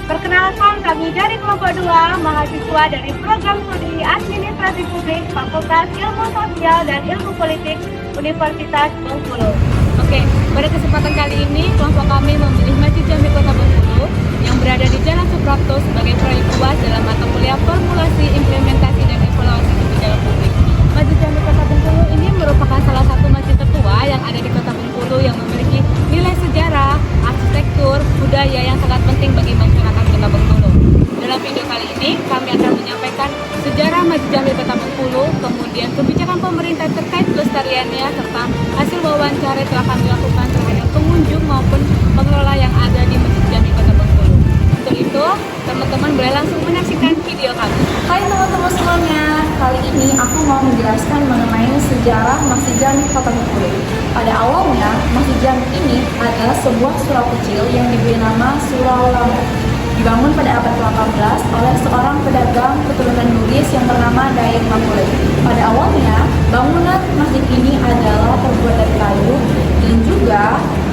Perkenalkan, kami dari kelompok 2, mahasiswa dari program studi Administrasi Publik Fakultas Ilmu Sosial dan Ilmu Politik Universitas Bengkulu. Oke, pada kesempatan kali ini kelompok kami memilih Masjid Jami Kota Bengkulu yang berada di Jalan Suprapto sebagai proyek UAS dalam mata kuliah Formulasi Implementasi dan Evaluasi Kebijakan Publik. Masjid Jami Kota Bengkulu ini merupakan salah satu masjid tertua yang ada di Kota Bengkulu yang memiliki nilai sejarah, arsitektur, budaya yang sangat penting bagi masyarakat Kota Bengkulu. Dalam video kali ini kami akan menyampaikan sejarah Masjid Jami Kota Bengkulu, kemudian kebijakan pemerintah terkait pelestariannya, serta hasil wawancara yang telah kami lakukan terhadap pengunjung maupun pengelola yang ada di Masjid Jami Kota Bengkulu. Untuk itu, teman-teman boleh langsung menyaksikan video kami. Hai teman-teman semuanya, kali ini aku mau menjelaskan mengenai sejarah Masjid Jami Kota Bengkulu. Pada awalnya, Masjid Jami ini adalah sebuah surau kecil yang diberi nama Surau Lamo. Dibangun pada abad ke-18 oleh seorang pedagang keturunan Bugis yang bernama Daeng Makule. Pada awalnya, bangunan masjid ini adalah terbuat dari kayu dan juga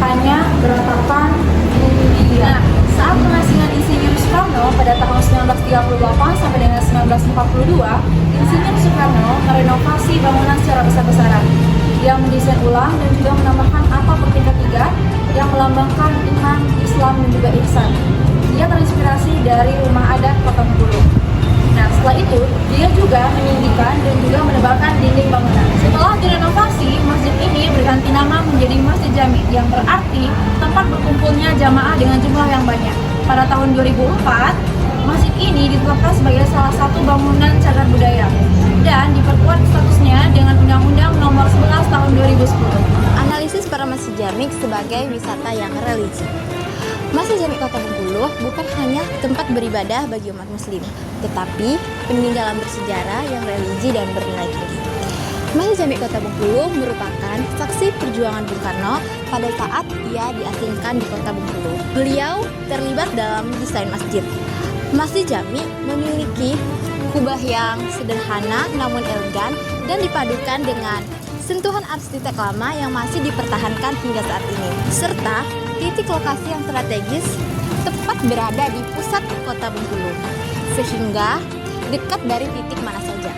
hanya beratapkan dinding. Saat pengasingan Insinyur Soekarno pada tahun 1938 sampai dengan 1942, Insinyur Soekarno merenovasi bangunan secara besar-besaran. Dia mendesain ulang dan juga menambahkan atap bertingkat 3 yang melambangkan iman, Islam, dan juga ihsan. Dia terinspirasi dari rumah adat Kota Bengkulu. Nah, setelah itu, dia juga meninggikan dan juga menebalkan dinding bangunan. Setelah direnovasi, masjid ini berganti nama menjadi Masjid Jami, yang berarti tempat berkumpulnya jamaah dengan jumlah yang banyak. Pada tahun 2004, masjid ini ditetapkan sebagai salah satu bangunan cagar budaya dan diperkuat statusnya dengan Undang-Undang Nomor 11 Tahun 2010. Analisis para Masjid Jami sebagai wisata yang religi. Masjid Jami Kota Bengkulu bukan hanya tempat beribadah bagi umat muslim, tetapi peninggalan bersejarah yang religi dan bernilai tinggi. Masjid Jami Kota Bengkulu merupakan saksi perjuangan Bung Karno pada saat ia diasingkan di Kota Bengkulu. Beliau terlibat dalam desain masjid. Masjid Jami memiliki kubah yang sederhana namun elegan dan dipadukan dengan sentuhan arsitek lama yang masih dipertahankan hingga saat ini, serta titik lokasi yang strategis tepat berada di pusat Kota Bengkulu, sehingga dekat dari titik mana saja.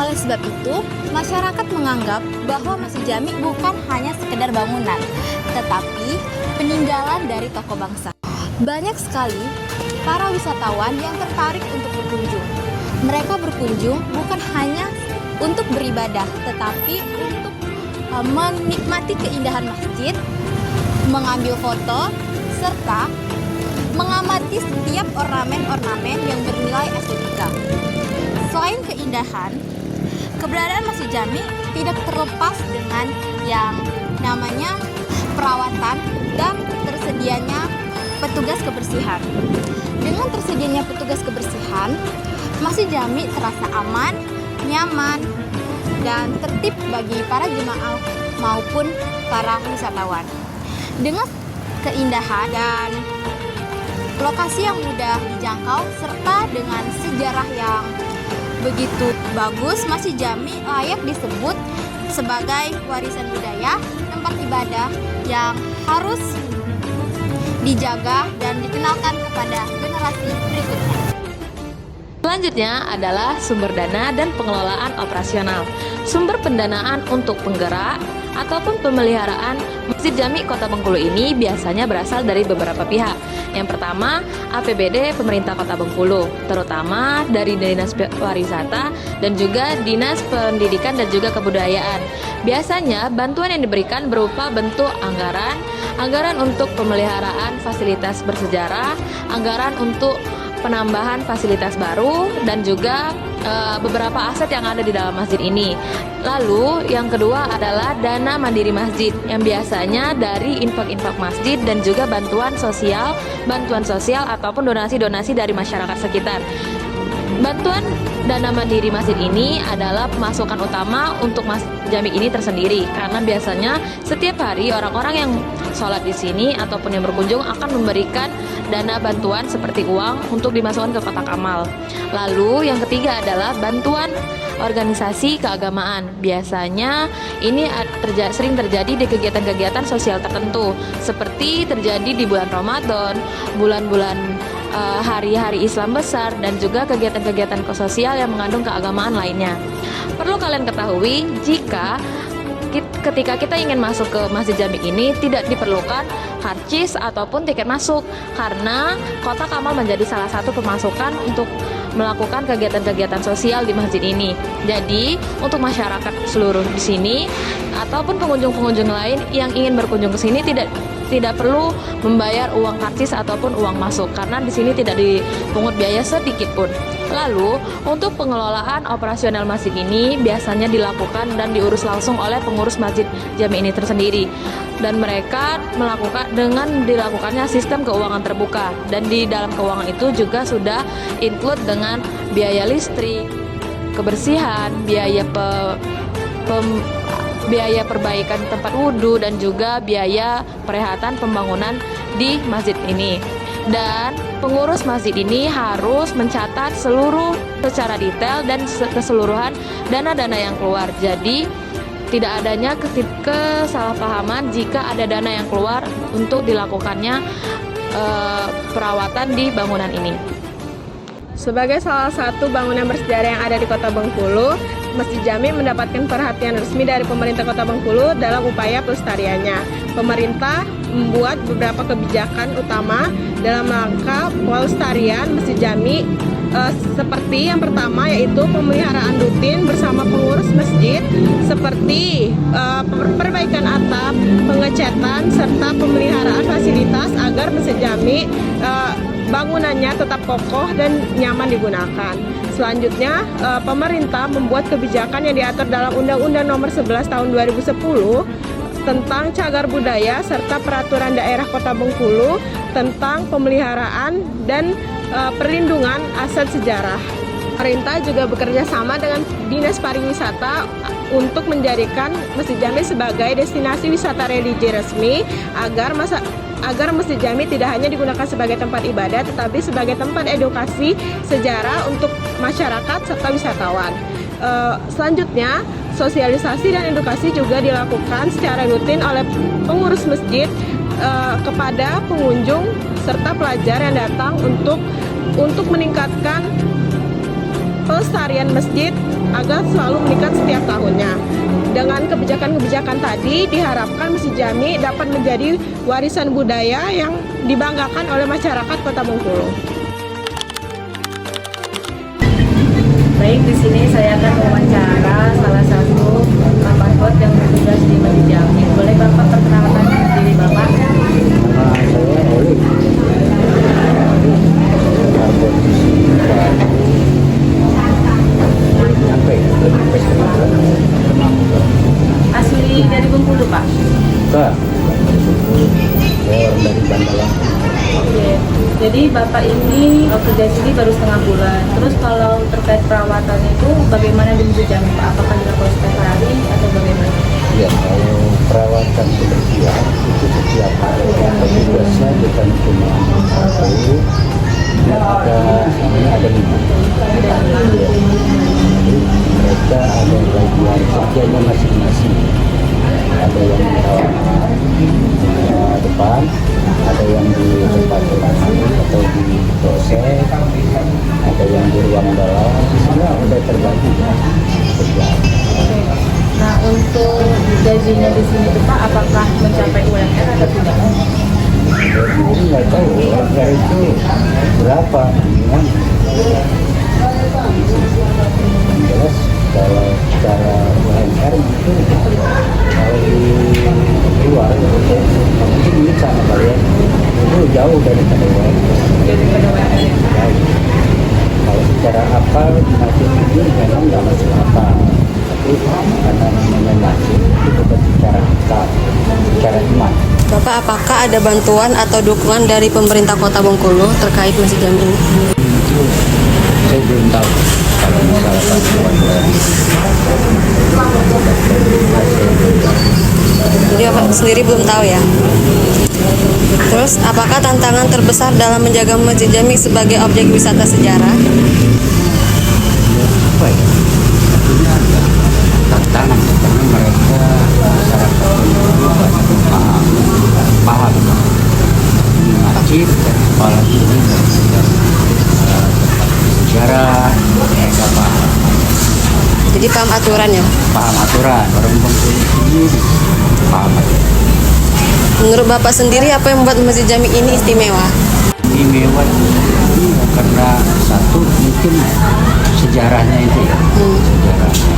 Oleh sebab itu, masyarakat menganggap bahwa Masjid Jami bukan hanya sekedar bangunan, tetapi peninggalan dari tokoh bangsa. Banyak sekali para wisatawan yang tertarik untuk berkunjung. Mereka berkunjung bukan hanya untuk beribadah, tetapi untuk menikmati keindahan masjid, mengambil foto, serta mengamati setiap ornamen-ornamen yang bernilai estetika. Selain keindahan, keberadaan Masjid Jami tidak terlepas dengan yang namanya perawatan dan tersedianya petugas kebersihan. Dengan tersedianya petugas kebersihan, Masjid Jami terasa aman, nyaman, dan tertib bagi para jemaah maupun para wisatawan. Dengan keindahan dan lokasi yang mudah dijangkau serta dengan sejarah yang begitu bagus, Masjid Jami layak disebut sebagai warisan budaya, tempat ibadah yang harus dijaga dan dikenalkan kepada generasi berikutnya. Selanjutnya adalah sumber dana dan pengelolaan operasional. Sumber pendanaan untuk penggerak ataupun pemeliharaan Masjid Jami Kota Bengkulu ini biasanya berasal dari beberapa pihak. Yang pertama, APBD pemerintah Kota Bengkulu, terutama dari Dinas Pariwisata dan juga Dinas Pendidikan dan juga Kebudayaan. Biasanya bantuan yang diberikan berupa bentuk anggaran untuk pemeliharaan fasilitas bersejarah, anggaran untuk penambahan fasilitas baru, dan juga beberapa aset yang ada di dalam masjid ini. Lalu yang kedua adalah dana mandiri masjid yang biasanya dari infak-infak masjid dan juga bantuan sosial ataupun donasi-donasi dari masyarakat sekitar. Bantuan dana mandiri masjid ini adalah pemasukan utama untuk Masjid Jami ini tersendiri, karena biasanya setiap hari orang-orang yang sholat di sini ataupun yang berkunjung akan memberikan dana bantuan seperti uang untuk dimasukkan ke kotak amal. Lalu yang ketiga adalah bantuan organisasi keagamaan. Biasanya ini sering terjadi di kegiatan-kegiatan sosial tertentu, seperti terjadi di bulan Ramadan, bulan-bulan hari-hari Islam besar, dan juga kegiatan-kegiatan sosial yang mengandung keagamaan lainnya. Perlu kalian ketahui, ketika kita ingin masuk ke Masjid Jami ini tidak diperlukan karcis ataupun tiket masuk, karena kotak amal menjadi salah satu pemasukan untuk melakukan kegiatan-kegiatan sosial di masjid ini. Jadi untuk masyarakat seluruh di sini ataupun pengunjung-pengunjung lain yang ingin berkunjung ke sini tidak perlu membayar uang karcis ataupun uang masuk, karena di sini tidak dipungut biaya sedikit pun. Lalu, untuk pengelolaan operasional masjid ini biasanya dilakukan dan diurus langsung oleh pengurus Masjid Jami ini tersendiri. Dan mereka melakukan dengan dilakukannya sistem keuangan terbuka. Dan di dalam keuangan itu juga sudah include dengan biaya listrik, kebersihan, biaya perbaikan tempat wudhu, dan juga biaya perehatan pembangunan di masjid ini. Dan pengurus masjid ini harus mencatat secara detail dan keseluruhan dana-dana yang keluar. Jadi tidak adanya kesalahpahaman jika ada dana yang keluar untuk dilakukannya perawatan di bangunan ini. Sebagai salah satu bangunan bersejarah yang ada di Kota Bengkulu, Masjid Jami mendapatkan perhatian resmi dari pemerintah Kota Bengkulu dalam upaya pelestariannya. Pemerintah membuat beberapa kebijakan utama dalam rangka pelestarian Masjid Jami, seperti yang pertama yaitu pemeliharaan rutin bersama pengurus masjid, seperti perbaikan atap, pengecatan, serta pemeliharaan fasilitas agar Masjid Jami bangunannya tetap kokoh dan nyaman digunakan. Selanjutnya, pemerintah membuat kebijakan yang diatur dalam Undang-Undang Nomor 11 Tahun 2010 tentang cagar budaya serta peraturan daerah Kota Bengkulu tentang pemeliharaan dan perlindungan aset sejarah. Pemerintah juga bekerja sama dengan Dinas Pariwisata untuk menjadikan Masjid Jami sebagai destinasi wisata religi resmi agar Masjid Jami tidak hanya digunakan sebagai tempat ibadah tetapi sebagai tempat edukasi sejarah untuk masyarakat serta wisatawan. Selanjutnya, sosialisasi dan edukasi juga dilakukan secara rutin oleh pengurus masjid kepada pengunjung serta pelajar yang datang untuk meningkatkan pelestarian masjid agar selalu meningkat setiap tahunnya. Dengan kebijakan-kebijakan tadi diharapkan Masjid Jami dapat menjadi warisan budaya yang dibanggakan oleh masyarakat Kota Bengkulu. Baik, di sini saya akan mewawancara salah satu mahasiswa yang bertugas di Masjid Jami. Boleh Bapak perkenalkan diri Bapak? Asli dari Bengkulu, Pak? Enggak. Saya orang dari Bantalan. Oke. Jadi Bapak ini kerja sini baru setengah bulan. Terus kalau terkait perawatan itu bagaimana di Masjid Jami, Pak? Apakah dilakukan setiap hari atau bagaimana? Ya, kalau perawatan kebersihan itu setiap hari. Tapi biasanya bukan cuma satu, ada 5. Jadi mereka ada bagian kerjanya masing-masing. Ada yang merawat depan, ada yang di tempat atau di proses, ada yang di ruang dalam. Semua udah terbagi kerjaan. Nah, untuk gajinya di sini tuh Pak, apakah mencapai UMR atau tidak? Jadi nggak tahu UMR itu berapa. Jelas kalau secara UMR itu kalau di luar mungkin ini sama kalian itu jauh daripada UMR. Kalau secara akal masjid ini memang nggak masuk akal, tapi karena namanya masjid itu secara akal, secara iman. Bapak, apakah ada bantuan atau dukungan dari pemerintah Kota Bengkulu terkait Masjid Jami ini? Saya belum tahu kalau misalnya bantuan dari Jadi Bapak sendiri belum tahu ya? Terus, apakah tantangan terbesar dalam menjaga Masjid Jami sebagai objek wisata sejarah? apa ya? masjid dan apalagi ini tempat sejarah, mereka Jadi paham aturannya. paham aturan. Orang Bengkulu sendiri paham aturan. Menurut Bapak sendiri apa yang membuat Masjid Jami ini istimewa? Istimewa itu karena satu mungkin sejarahnya itu ya, sejarahnya.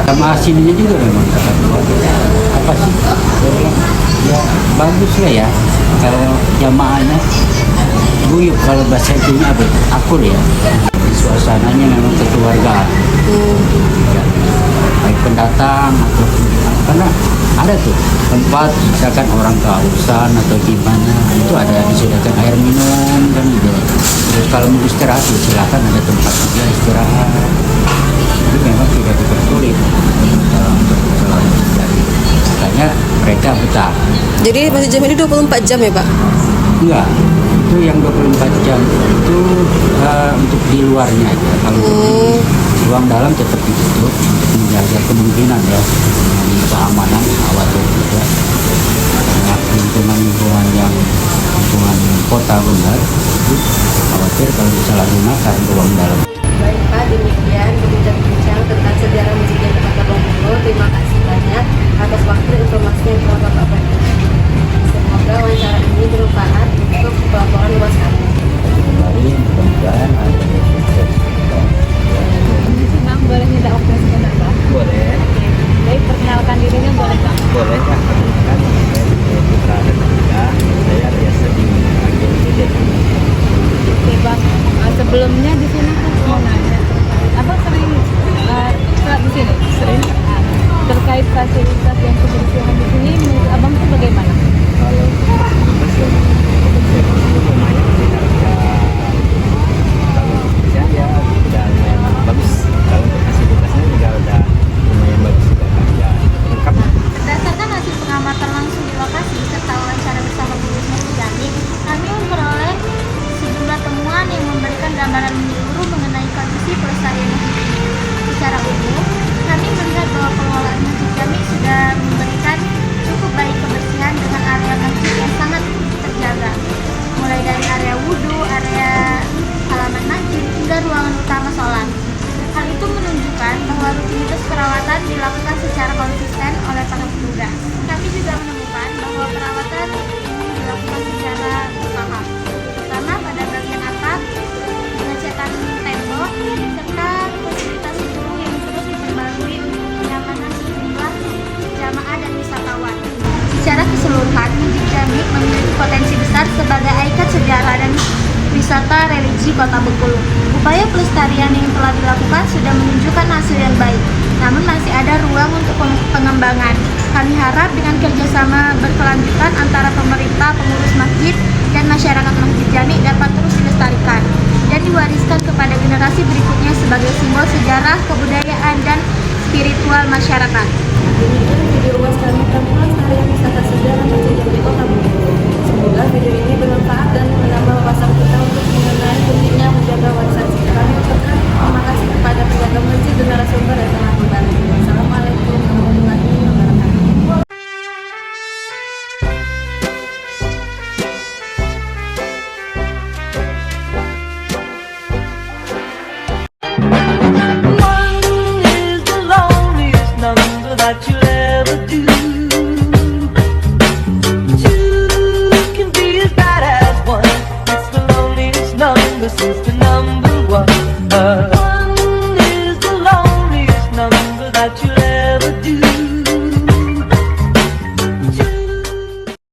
Sama aslinya juga memang kata keluarga. Apa sih? Ya bagus lah ya. Kalau jamaahnya guyup, kalau bahasa itunya apa? Akur ya. Suasananya memang kekeluargaan. Ya, baik pendatang atau karena ada tuh tempat misalkan orang kehausan atau gimana itu ada disediakan air minum kan gitu. Terus kalau mau istirahat ya silakan ada tempat juga istirahat. Jadi memang tidak dipersulit dalam perjalanan dari makanya mereka betah. Jadi Masjid Jami ini 24 jam ya Pak? Enggak, itu yang 24 jam itu untuk di luarnya aja. Kalau di ruang dalam tetap ditutup untuk menjaga kemungkinan ya keamanan, khawatir juga lingkungan yang lingkungan kota benar itu khawatir kalau disalahgunakan ruang dalam. Baik Pak, demikian berbincang-bincang tentang sejarah Masjid Jami Kota Bengkulu. Terima kasih banyak atas waktu dan informasi yang telah Bapak berikan. Semoga wawancara ini bermanfaat untuk pelaporan luas kami. Kembali mudah-mudahan ada sukses. Senang boleh minta opsi sebentar. Boleh, Baik, perkenalkan dirinya boleh Bang? boleh ya. Kan saya Putra dan Tika, saya biasa dipanggil Dede. Oke Bang, sebelumnya di sini kan mau nanya, Abang sering sholat di sini? Sering Terkait fasilitas yang kebersihan di sini, menurut Abang itu bagaimana? kalau kebersihan itu lumayan sih kalau kebersihan ya udah lumayan bagus. Kalau untuk fasilitasnya juga udah lumayan bagus juga kan ya lengkap. Berdasarkan hasil pengamatan langsung di lokasi serta wawancara bersama pengurus Masjid Jami, kami memperoleh sejumlah temuan yang memberikan gambaran menyeluruh mengenai kondisi pelestarian masjid ini. Secara umum, kami melihat bahwa pengelolaan Masjid Jami sudah memberikan cukup baik kebersihan dengan area masjid yang sangat terjaga, mulai dari area wudhu, area halaman masjid, hingga ruangan utama sholat. Hal itu menunjukkan bahwa rutinitas perawatan dilakukan secara konsisten oleh para petugas. Kami juga menemukan bahwa perawatan ini dilakukan secara bertahap, terutama pada bagian atap, pengecatan tembok, serta fasilitas guru yang terus diperbarui untuk kenyamanan sejumlah jamaah dan wisatawan. Secara keseluruhan, Masjid Jami memiliki potensi besar sebagai ikon sejarah dan wisata religi Kota Bengkulu. Upaya pelestarian yang telah dilakukan sudah menunjukkan hasil yang baik, namun masih ada ruang untuk pengembangan. Kami harap dengan kerjasama berkelanjutan antara pemerintah, pengurus masjid, dan masyarakat Masjid Jami dapat terus dilestarikan dan diwariskan kepada generasi berikutnya sebagai simbol sejarah, kebudayaan, dan spiritual masyarakat. Demikian video wawancara tentang pelestarian wisata sejarah Masjid